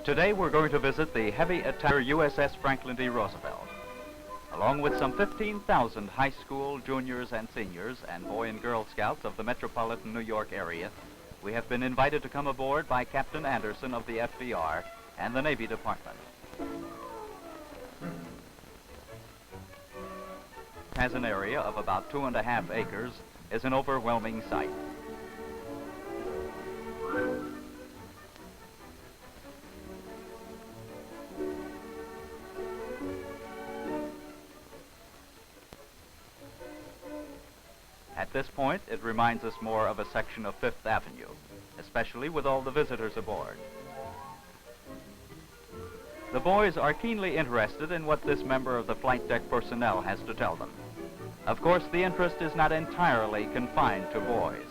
Today we're going to visit the heavy attacker USS Franklin D. Roosevelt. Along with some 15,000 high school, juniors and seniors and Boy and Girl Scouts of the metropolitan New York area, we have been invited to come aboard by Captain Anderson of the FDR and the Navy Department. Has an area of about 2.5 acres, is an overwhelming sight. At this point, it reminds us more of a section of Fifth Avenue, especially with all the visitors aboard. The boys are keenly interested in what this member of the flight deck personnel has to tell them. Of course, the interest is not entirely confined to boys.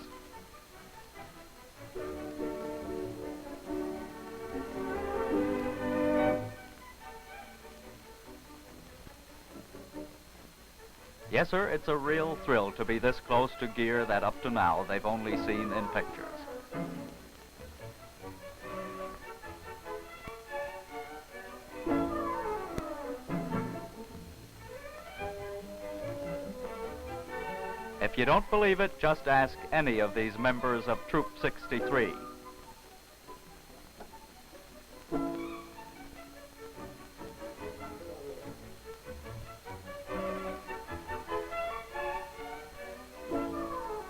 Yes, sir, it's a real thrill to be this close to gear that up to now they've only seen in pictures. If you don't believe it, just ask any of these members of Troop 63.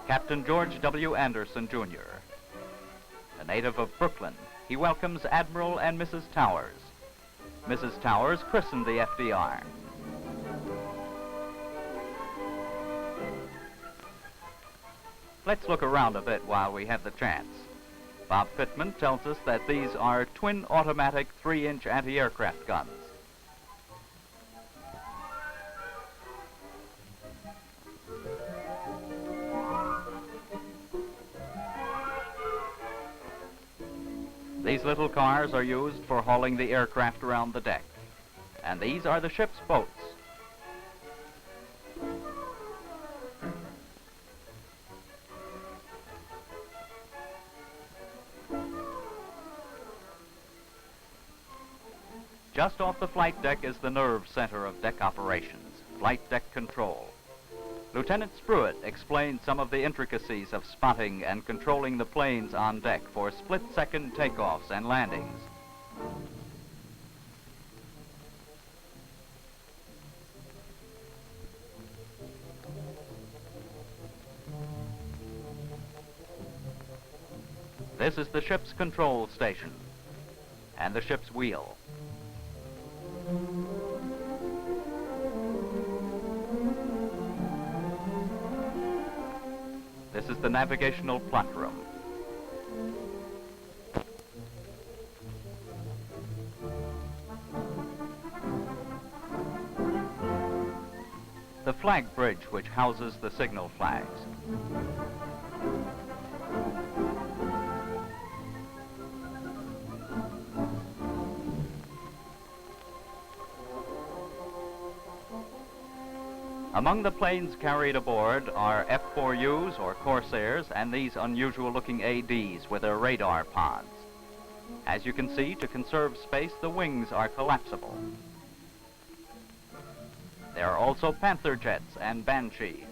Captain George W. Anderson, Jr. A native of Brooklyn, he welcomes Admiral and Mrs. Towers. Mrs. Towers christened the FDR. Let's look around a bit while we have the chance. Bob Pittman tells us that these are twin automatic 3-inch anti-aircraft guns. These little cars are used for hauling the aircraft around the deck. And these are the ship's boats. Just off the flight deck is the nerve center of deck operations, flight deck control. Lieutenant Spruitt explained some of the intricacies of spotting and controlling the planes on deck for split-second takeoffs and landings. This is the ship's control station and the ship's wheel. This is the navigational plot room. The flag bridge, which houses the signal flags. Among the planes carried aboard are F-4Us, or Corsairs, and these unusual-looking ADs with their radar pods. As you can see, to conserve space, the wings are collapsible. There are also Panther jets and Banshees.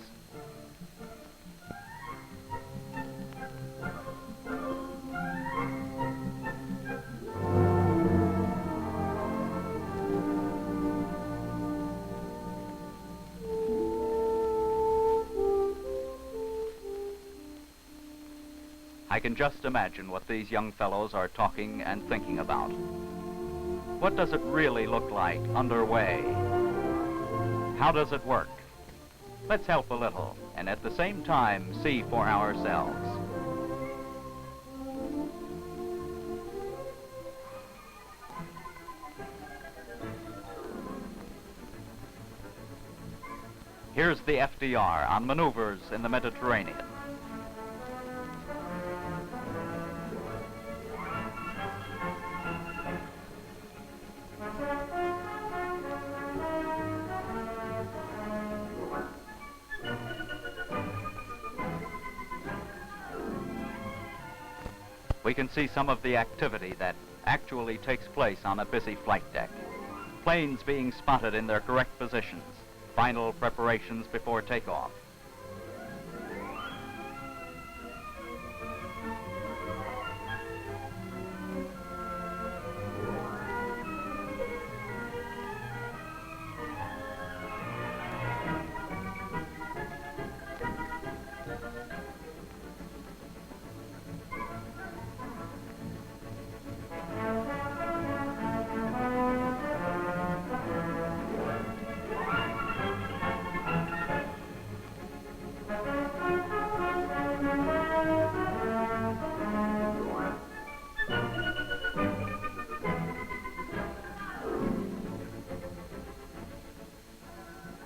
I can just imagine what these young fellows are talking and thinking about. What does it really look like underway? How does it work? Let's help a little and at the same time see for ourselves. Here's the FDR on maneuvers in the Mediterranean. We can see some of the activity that actually takes place on a busy flight deck. Planes being spotted in their correct positions. Final preparations before takeoff.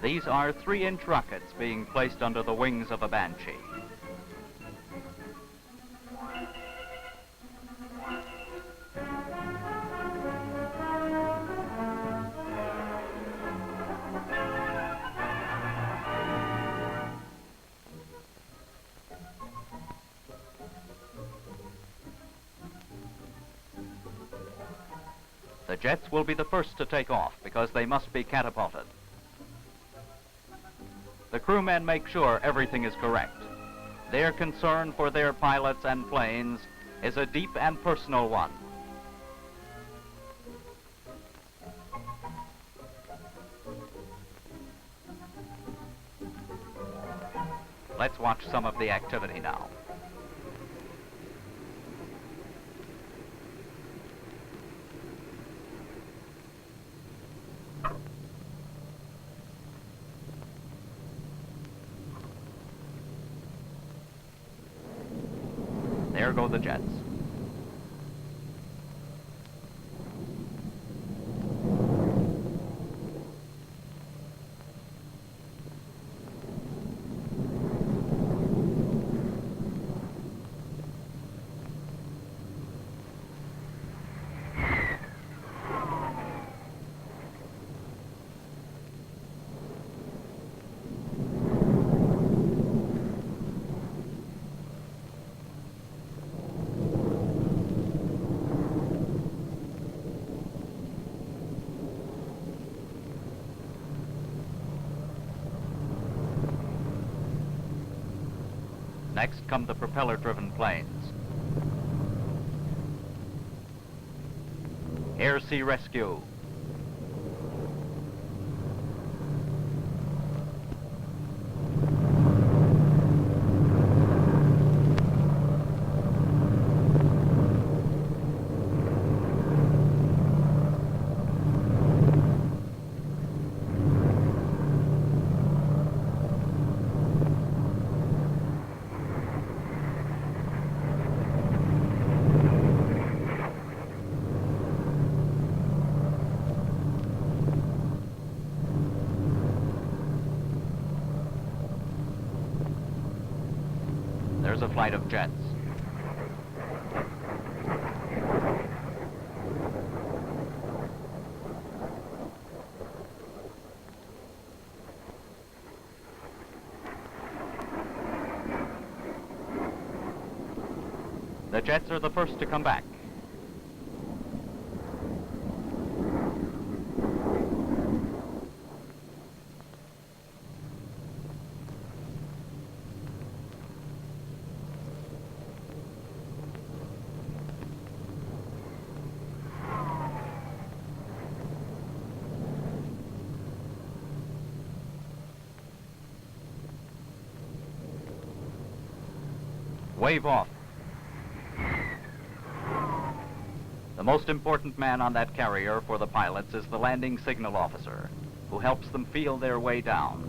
These are 3-inch rockets being placed under the wings of a Banshee. The jets will be the first to take off because they must be catapulted. The crewmen make sure everything is correct. Their concern for their pilots and planes is a deep and personal one. Let's watch some of the activity now. There go the jets. Next come the propeller-driven planes. Air-sea rescue. There's a flight of jets. The jets are the first to come back. Wave off. The most important man on that carrier for the pilots is the landing signal officer, who helps them feel their way down.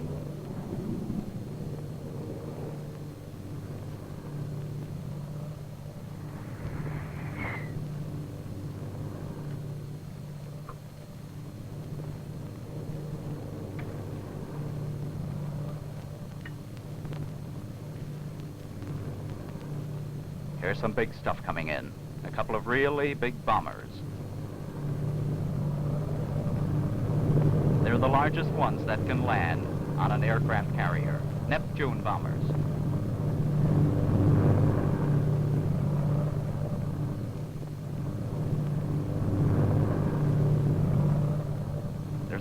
Here's some big stuff coming in. A couple of really big bombers. They're the largest ones that can land on an aircraft carrier. Neptune bombers.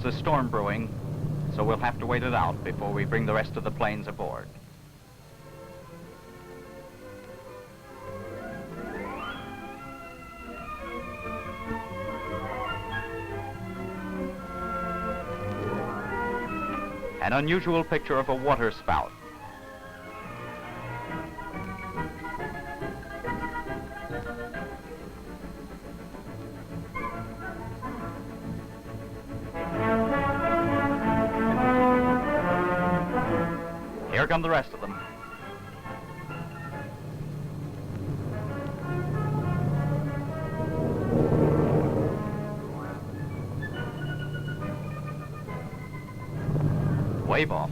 There's a storm brewing, so we'll have to wait it out before we bring the rest of the planes aboard. An unusual picture of a water spout. Here come the rest of them. Wave off.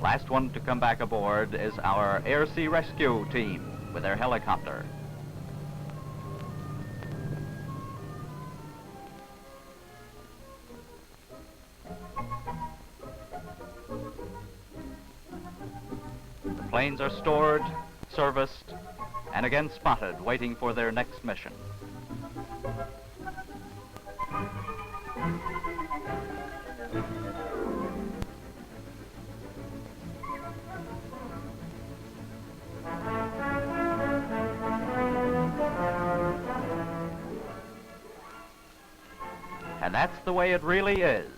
Last one to come back aboard is our air-sea rescue team with their helicopter. The planes are stored, serviced, and again spotted, waiting for their next mission. And that's the way it really is.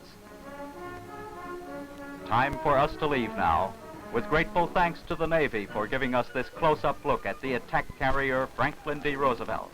Time for us to leave now, with grateful thanks to the Navy for giving us this close-up look at the attack carrier Franklin D. Roosevelt.